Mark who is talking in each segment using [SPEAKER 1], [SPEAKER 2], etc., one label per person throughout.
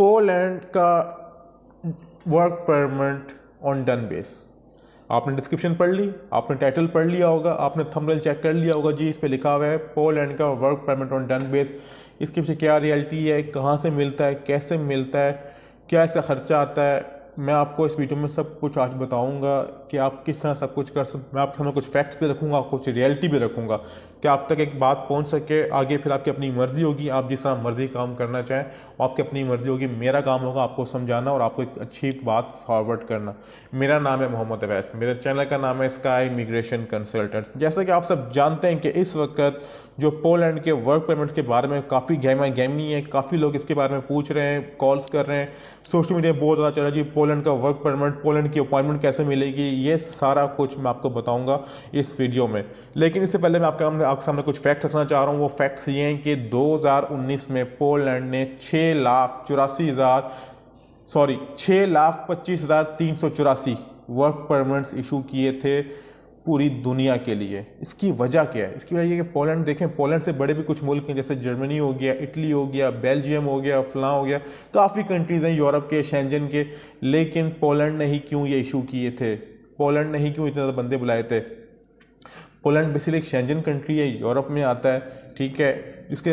[SPEAKER 1] Poland का work permit on done base. आपने description पढ़ ली, आपने टाइटल पढ़ लिया होगा, आपने थंबनेल चेक कर लिया होगा जी, इस पे लिखा हुआ है पोलैंड का work permit on done base. इसके पीछे क्या रियलिटी है, कहाँ से मिलता है, कैसे मिलता है, क्या इसका खर्चा आता है, मैं आपको इस वीडियो में सब कुछ आज बताऊंगा कि आप किस तरह सब कुछ कर सकते। मैं आपके सामने कुछ फैक्ट्स भी रखूंगा, कुछ रियलिटी भी रखूंगा कि आप तक एक बात पहुंच सके। आगे फिर आपकी अपनी मर्जी होगी, आप जिस तरह मर्जी काम करना चाहें आपकी अपनी मर्जी होगी। मेरा काम होगा आपको समझाना और आपको एक अच्छी बात फॉरवर्ड करना। मेरा नाम है मोहम्मद अवैस, मेरे चैनल का नाम है स्काई इमिग्रेशन कंसल्टेंट्स। जैसा कि आप सब जानते हैं कि इस वक्त जो पोलैंड के वर्क परमिट्स के बारे में काफ़ी गहमा गहमी है, काफ़ी लोग इसके बारे में पूछ रहे हैं, कॉल्स कर रहे हैं, सोशल मीडिया बहुत ज़्यादा चल रहा है जी पोलैंड का वर्क परमिट, पोलैंड की अपॉइंटमेंट कैसे मिलेगी, ये सारा कुछ मैं आपको बताऊंगा इस वीडियो में। लेकिन इससे पहले मैं आपके सामने कुछ फैक्ट्स रखना चाह रहा हूँ। वो फैक्ट्स ये हैं कि 2019 में पोलैंड ने 6,25,384 वर्क परमिट्स इशू किए थे पूरी दुनिया के लिए। इसकी वजह क्या है? इसकी वजह ये कि पोलैंड देखें, पोलैंड से बड़े भी कुछ मुल्क हैं, जैसे जर्मनी हो गया, इटली हो गया, बेल्जियम हो गया, फलां हो गया, काफ़ी कंट्रीज़ हैं यूरोप के, शेंजन के। लेकिन पोलैंड ने ही क्यों ये इशू किए थे? पोलैंड ने ही क्यों इतने ज़्यादा बंदे बुलाए थे? पोलैंड बेसिकली एक शेंजन कंट्री है, यूरोप में आता है, ठीक है। इसके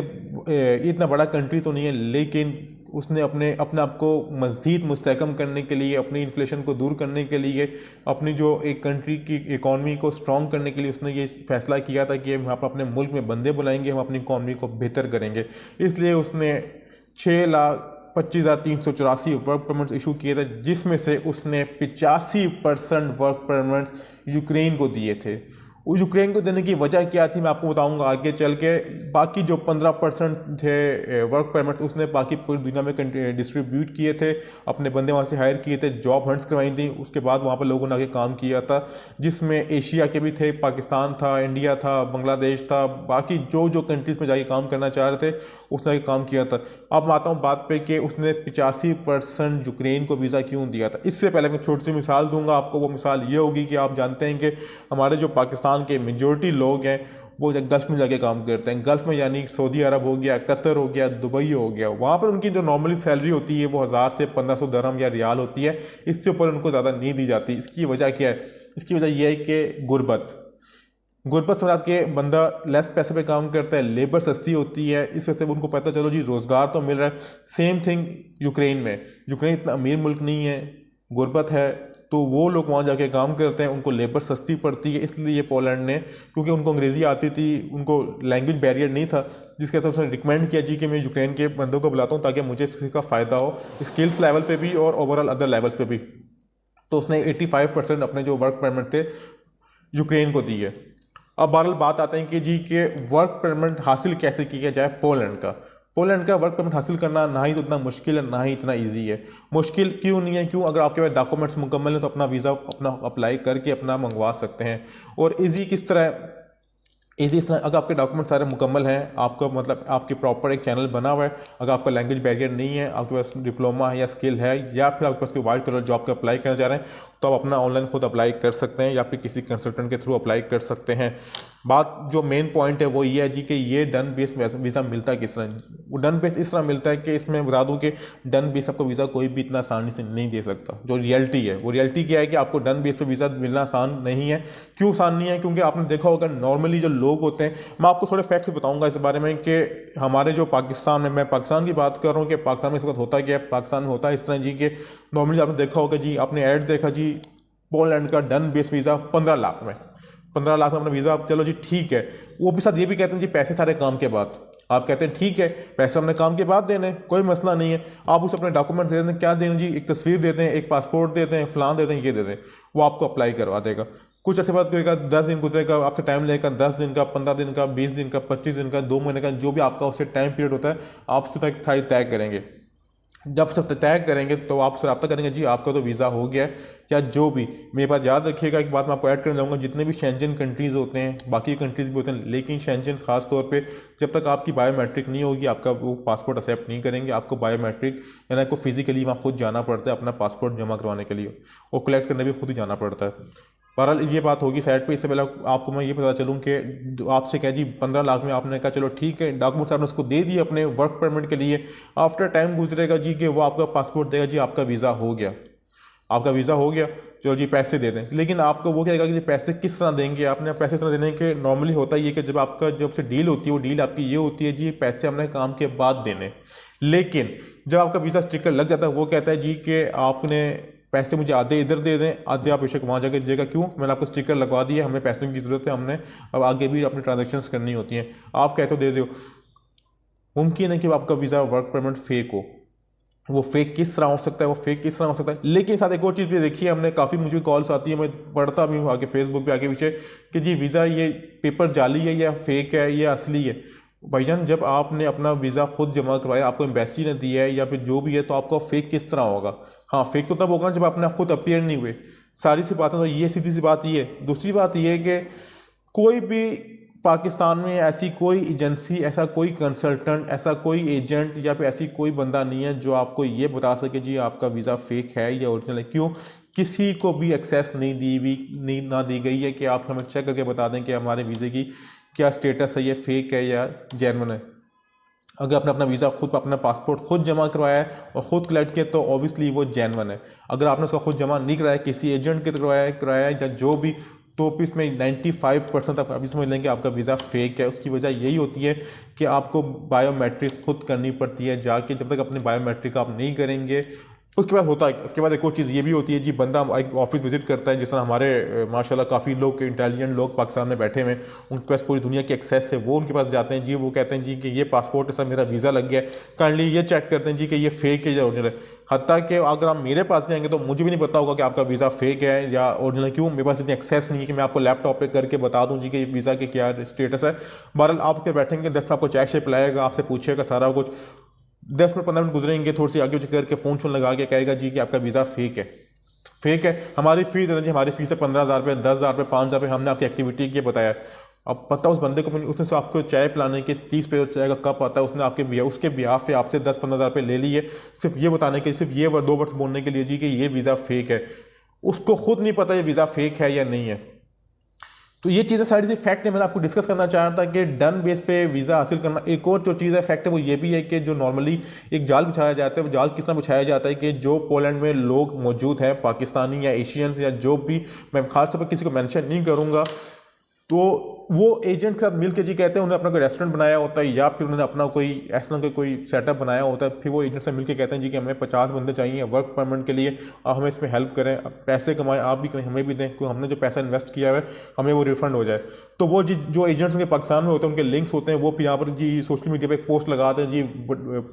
[SPEAKER 1] इतना बड़ा कंट्री तो नहीं है, लेकिन उसने अपने आप को मज़ीद मुस्तहकम करने के लिए, अपनी इन्फ्लेशन को दूर करने के लिए, अपनी जो एक कंट्री की इकॉनमी को स्ट्रॉन्ग करने के लिए उसने ये फैसला किया था कि हम अपने मुल्क में बंदे बुलाएंगे, हम अपनी इकॉनमी को बेहतर करेंगे। इसलिए उसने 6,25,384 वर्क परमिट्स इशू किए थे, जिसमें से उसने 85% वर्क परमिट्स यूक्रेन को दिए थे। यूक्रेन को देने की वजह क्या थी मैं आपको बताऊंगा आगे चल के। बाकी जो 15% थे वर्क परमिट्स उसने बाकी पूरी दुनिया में डिस्ट्रीब्यूट किए थे, अपने बंदे वहाँ से हायर किए थे, जॉब हंट्स करवाई थी, उसके बाद वहाँ पर लोगों ने आगे काम किया था, जिसमें एशिया के भी थे, पाकिस्तान था, इंडिया था, बांग्लादेश था, बाकी जो जो कंट्रीज़ में जाके काम करना चाह रहे थे उसने आगे काम किया था। अब आता हूँ बात पे कि उसने 85% यूक्रेन को वीज़ा क्यों दिया था। इससे पहले मैं छोटी सी मिसाल दूंगा आपको। वो मिसाल ये होगी कि आप जानते हैं कि हमारे जो पाकिस्तान के मेजॉरिटी लोग हैं वो गल्फ में जाके काम करते हैं। गल्फ में यानी सऊदी अरब हो गया, कतर हो गया, दुबई हो गया, वहाँ पर उनकी जो नॉर्मली सैलरी होती है वो 1000 से 1500 दरहम या रियाल होती है, इससे ऊपर उनको ज़्यादा नहीं दी जाती। इसकी वजह क्या है? इसकी वजह यह है कि गुर्बत से बात के बंदा लेस पैसे पे काम करता है, लेबर सस्ती होती है, इस वजह से उनको पता चलो जी रोज़गार तो मिल रहा है। सेम थिंग यूक्रेन में, यूक्रेन इतना अमीर मुल्क नहीं है, गुर्बत है, तो वो लोग वहाँ जाके काम करते हैं, उनको लेबर सस्ती पड़ती है। इसलिए पोलैंड ने, क्योंकि उनको अंग्रेज़ी आती थी, उनको लैंग्वेज बैरियर नहीं था, जिसके वजह से उसने रिकमेंड किया जी कि मैं यूक्रेन के बंदों को बुलाता हूँ ताकि मुझे इसका फ़ायदा हो स्किल्स लेवल पे भी और ओवरऑल अदर लेवल्स पे भी। तो उसने 85% अपने जो वर्क परमिट थे यूक्रेन को दिए। अब बहरहाल बात आते हैं कि जी के वर्क परमिट हासिल कैसे किया जाए पोलैंड का वर्क परमिट हासिल करना ना ही तो इतना मुश्किल है, ना ही इतना इजी है। मुश्किल क्यों नहीं है? क्यों? अगर आपके पास डॉक्यूमेंट्स मुकम्मल है तो अपना वीज़ा अपना अप्लाई करके अपना मंगवा सकते हैं। और इजी किस तरह? इसी इस तरह अगर आपके डॉक्यूमेंट सारे मुकम्मल हैं, आपका मतलब आपके प्रॉपर एक चैनल बना हुआ है, अगर आपका लैंग्वेज बैरियर नहीं है, आपके पास डिप्लोमा है या स्किल है, या फिर आपके पास कोई वाइट कलर जॉब का अप्लाई करना चाह रहे हैं, तो आप अपना ऑनलाइन खुद अप्लाई कर सकते हैं या फिर किसी कंसल्टेंट के थ्रू अप्लाई कर सकते हैं। बात जो मेन पॉइंट है वो ये है जी कि ये डन बेस वीज़ा मिलता है किस तरह। वो डन बेस इस तरह मिलता है कि इसमें बता दूं कि डन बेस आपको वीज़ा कोई भी इतना आसानी से नहीं दे सकता। जो रियलिटी है वो रियलिटी क्या है कि आपको डन बेस पर वीज़ा मिलना आसान नहीं है। क्यों आसान नहीं है? क्योंकि आपने देखा होगा नॉर्मली जो लोग होते हैं, मैं आपको थोड़े फैक्ट्स बताऊंगा इस बारे में कि हमारे जो पाकिस्तान में, मैं पाकिस्तान की बात कर रहा हूँ कि पाकिस्तान में इस वक्त होता क्या है। पाकिस्तान में होता है इस तरह जी कि नॉर्मली आपने देखा होगा जी, आपने ऐड देखा जी पोलैंड का डन बेस वीज़ा 15 लाख में, 15 लाख में अपना वीज़ा, चलो जी ठीक है। वो भी साथ ये भी कहते हैं जी पैसे सारे काम के बाद। आप कहते हैं ठीक है पैसे हमने काम के बाद देने, कोई मसला नहीं है, आप उसे अपने डॉक्यूमेंट्स दे दें। क्या दें जी? एक तस्वीर देते हैं, एक पासपोर्ट देते हैं, फलान देते हैं, ये दे दें, वो आपको अप्लाई करवा देगा। कुछ अच्छे बात करेगा, 10 दिन गुजरेगा, आपसे टाइम लगेगा 10 दिन का, 15 दिन का, 20 दिन का, 25 दिन का, 2 महीने का, जो भी आपका उससे टाइम पीरियड होता है, आप उसको तय करेंगे। जब सब तय करेंगे तो आप उससे रब्ता करेंगे जी आपका तो वीज़ा हो गया है या जो भी। मेरे पास याद रखिएगा एक बात मैं आपको ऐड करने जाऊँगा, जितने भी शेंजन कंट्रीज़ होते हैं, बाकी कंट्रीज़ भी होते हैं, लेकिन शेंजन खास तौर पे जब तक आपकी बायोमेट्रिक नहीं होगी आपका वो पासपोर्ट एक्सेप्ट नहीं करेंगे। आपको बायोमेट्रिक यानी आपको फिजिकली वहाँ खुद जाना पड़ता है अपना पासपोर्ट जमा करवाने के लिए, और कलेक्ट करने भी खुद ही जाना पड़ता है। बहरहाल ये बात होगी साइड पे। इससे पहले आपको मैं ये पता चलूँ कि आपसे कह जी 15 लाख में, आपने कहा चलो ठीक है, डॉक्यूमेंट्स आपने उसको दे दिए अपने वर्क परमिट के लिए। आफ्टर टाइम गुजरेगा जी कि वो आपका पासपोर्ट देगा जी आपका वीज़ा हो गया, आपका वीज़ा हो गया, चलो जी पैसे दे दें। लेकिन आपको वो कहेगा कि जी पैसे किस तरह देंगे, आपने पैसे इस तरह देने के नॉर्मली होता ही है कि जब आपका जब से डील होती है, वो डील आपकी ये होती है जी पैसे हमने काम के बाद देने। लेकिन जब आपका वीज़ा स्टिकर लग जाता है, वो कहता है जी कि आपने पैसे मुझे आधे इधर दे दें, आधे आप बेशक वहाँ जाकर दीजिएगा। क्यों? मैंने आपको स्टिकर लगवा दिया, हमें पैसों की ज़रूरत है, हमने अब आगे भी अपनी ट्रांजेक्शन्स करनी होती हैं, आप कहते हो दे दो। मुमकिन है कि आपका वीज़ा वर्क परमिट फेक हो। वो फेक किस तरह हो सकता है, वो फेक किस तरह हो सकता है। लेकिन साथ एक और चीज़ भी देखिए, हमने काफ़ी, मुझे कॉल्स आती है, मैं पढ़ता भी हूँ आगे फेसबुक पे आगे पीछे कि जी वीज़ा ये पेपर जाली है या फेक है या असली है। भाईजान जब आपने अपना वीज़ा खुद जमा करवाया, आपको एम्बेसी ने दिया है या फिर जो भी है, तो आपका फेक किस तरह होगा? हाँ, फेक तो तब होगा जब आपने खुद अपीयर नहीं हुए। सारी सी बातें तो ये, सीधी सी बात ये। दूसरी बात ये है कि कोई भी पाकिस्तान में ऐसी कोई एजेंसी, ऐसा कोई कंसल्टेंट, ऐसा कोई एजेंट या फिर ऐसी कोई बंदा नहीं है जो आपको ये बता सके जी आपका वीज़ा फेक है या ओरिजिनल है। क्यों? किसी को भी एक्सेस नहीं दी हुई, नहीं ना दी गई है कि आप हमें चेक करके बता दें कि हमारे वीज़े की क्या स्टेटस है, ये फेक है या जेन्युइन है। अगर आपने अपना वीज़ा खुद, अपना पासपोर्ट खुद जमा करवाया है और ख़ुद कलेक्ट किया, तो ऑब्वियसली वो जेन्युइन है। अगर आपने उसका खुद जमा नहीं कराया, किसी एजेंट के कराया या जो भी, तो भी इसमें 95% आप अभी समझ लेंगे आपका वीज़ा फेक है। उसकी वजह यही होती है कि आपको बायोमेट्रिक खुद करनी पड़ती है जाके। जब तक अपने बायोमेट्रिक आप नहीं करेंगे, उसके बाद होता है, उसके बाद एक और चीज़ ये भी होती है जी, बंदा एक ऑफिस विजिट करता है, जिस तरह हमारे माशाल्लाह काफ़ी लोग इंटेलिजेंट लोग पाकिस्तान में बैठे हुए हैं, उनके पास पूरी दुनिया की एक्सेस है, वो उनके पास जाते हैं जी, वो कहते हैं जी कि ये पासपोर्ट है सर, मेरा वीज़ा लग गया है, काइंडली ये चेक करते हैं जी कि ये फेक है या ओरिजिनल है। हत्ता कि अगर आप मेरे पास भी आएंगे तो मुझे भी नहीं पता होगा कि आपका वीज़ा फेक है या ओरिजिनल। क्यों? मेरे पास इतनी एक्सेस नहीं है कि मैं आपको लैपटॉप पे करके बता दूं जी कि वीज़ा के क्या स्टेटस है। बहरहाल आप इससे बैठेंगे, 10 मिनट आपको चाय शे पिलाएगा, आपसे पूछेगा सारा कुछ, 10 मिनट 15 मिनट गुजरेंगे, थोड़ी सी आगे पीछे करके फ़ोन शोन लगा के कहेगा जी कि आपका वीज़ा फेक है। फेक है, हमारी फ़ीस देना जी, हमारी फ़ीस है 15,000 रुपये, 10,000 रुपये, 5,000 रुपये, हमने आपकी एक्टिविटी के बताया। अब पता उस बंदे को, उसने से आपको चाय पिलाने के 30 पैसे चाय का कप आता है, उसने आपके उसके ब्याह पे आपसे 10-15,000 रुपये ले लिए, सिर्फ ये बताने के, सिर्फ ये 2 वर्ड्स बोलने के लिए जी कि ये वीज़ा फेक है। उसको खुद नहीं पता ये वीज़ा फेक है या नहीं है। तो ये चीज़ें सारी सी फैक्ट है, मैंने आपको डिस्कस करना चाह रहा था कि डन बेस पे वीज़ा हासिल करना। एक और जो चीज़ है फैक्ट है, वो ये भी है कि जो नॉर्मली एक जाल बिछाया जाता है, वो जाल किस तरह बिछाया जाता है कि जो पोलैंड में लोग मौजूद हैं, पाकिस्तानी या एशियंस या जो भी, मैं खास तौर पर किसी को मेंशन नहीं करूँगा, तो वो एजेंट के साथ मिलकर जी कहते हैं, उन्होंने अपना कोई रेस्टोरेंट बनाया होता है या फिर उन्होंने अपना कोई ऐसा कोई सेटअप बनाया होता है, फिर वो एजेंट से मिलकर कहते हैं जी कि हमें 50 बंदे चाहिए वर्क परमिट के लिए, आप हमें इसमें हेल्प करें, पैसे कमाएं, आप भी करें, हमें भी दें, क्योंकि हमने जो पैसा इन्वेस्ट किया है हमें वो रिफंड हो जाए। तो वो जी जो एजेंट्स उनके पाकिस्तान में होते हैं, उनके लिंक्स होते हैं, वो यहाँ पर जी सोशल मीडिया पर पोस्ट लगाते हैं जी,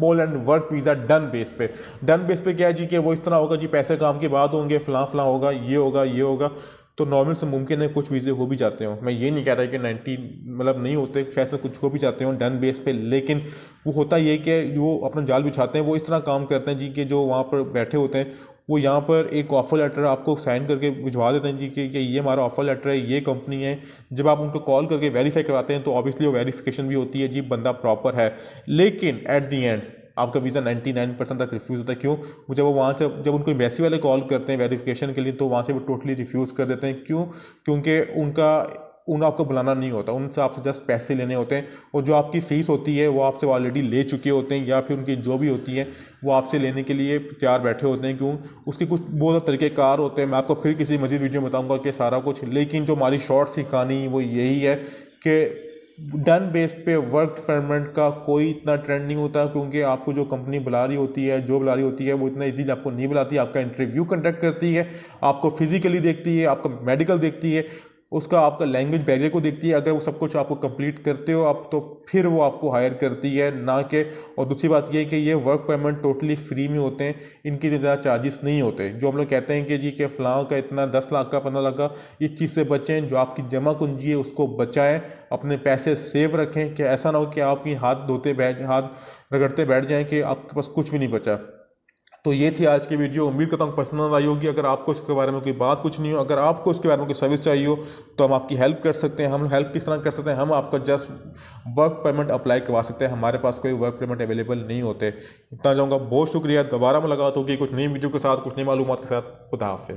[SPEAKER 1] Poland work visa done base पे। डन बेस पे क्या है जी कि वो इस तरह होगा जी, पैसे काम के बाद होंगे, फलां होगा, ये होगा, ये होगा। तो नॉर्मल से मुमकिन है कुछ वीज़े हो भी जाते हो, मैं ये नहीं कहता कि 90 मतलब नहीं होते, शायद में कुछ हो भी जाते हो डन बेस पे। लेकिन वो होता ये कि जो अपना जाल बिछाते हैं वो इस तरह काम करते हैं जी कि जो वहाँ पर बैठे होते हैं, वो यहाँ पर एक ऑफ़र लेटर आपको साइन करके भिजवा देते हैं जी कि ये हमारा ऑफ़र लेटर है, ये कंपनी है। जब आप उनको कॉल करके वेरीफाई करवाते हैं तो ऑब्वियसली वो वेरीफिकेशन भी होती है जी बंदा प्रॉपर है। लेकिन एट दी एंड आपका वीज़ा 99% तक रिफ्यूज़ होता है। क्यों? जब वो वहाँ से, जब उनको एम्बेसी वाले कॉल करते हैं वेरिफिकेशन के लिए, तो वहाँ से वो टोटली रिफ्यूज़ कर देते हैं। क्यों? क्योंकि उन्हें आपको बुलाना नहीं होता, उनसे आपसे जस्ट पैसे लेने होते हैं, और जो आपकी फ़ीस होती है वो आपसे ऑलरेडी ले चुके होते हैं, या फिर उनकी जो भी होती है वो आपसे लेने के लिए तैयार बैठे होते हैं। क्यों? उसके कुछ बहुत तरीक़ेकार होते हैं, मैं आपको फिर किसी मज़ीद वीडियो में बताऊँगा कि सारा कुछ। लेकिन जो हमारी शॉर्ट सी कहानी वो यही है कि डन बेस पे वर्क परमिट का कोई इतना ट्रेंड नहीं होता, क्योंकि आपको जो कंपनी बुला रही होती है, जो बुला रही होती है, वो इतना इजीली आपको नहीं बुलाती। आपका इंटरव्यू कंडक्ट करती है, आपको फिजिकली देखती है, आपका मेडिकल देखती है, उसका आपका लैंग्वेज बैरियर को देखती है। अगर वो सब कुछ आपको कंप्लीट करते हो आप, तो फिर वो आपको हायर करती है, ना कि। और दूसरी बात ये है कि ये वर्क परमिट टोटली फ्री में होते हैं, इनकी ज़्यादा चार्जेस नहीं होते। जो हम लोग कहते हैं कि जी के फ़लाँ का इतना 10 लाख का 15 लाख का, इस चीज़ से बचें। जो आपकी जमा पूंजी है उसको बचाएं, अपने पैसे सेव रखें, कि ऐसा ना हो कि आपकी हाथ रगड़ते बैठ जाएँ कि आपके पास कुछ भी नहीं बचा। तो ये थी आज की वीडियो, उम्मीद करता हूँ पसंद आई होगी। अगर आपको इसके बारे में कोई बात कुछ नहीं हो, अगर आपको इसके बारे में कोई सर्विस चाहिए हो, तो हम आपकी हेल्प कर सकते हैं। हम हेल्प किस तरह कर सकते हैं? हम आपका जस्ट वर्क परमिट अप्लाई करवा सकते हैं, हमारे पास कोई वर्क परमिट अवेलेबल नहीं होते। इतना चाहूँगा, बहुत शुक्रिया। दोबारा मुलाकात होगी कुछ नई वीडियो के साथ, कुछ नई मालूमात के साथ। खुदा हाफिज़।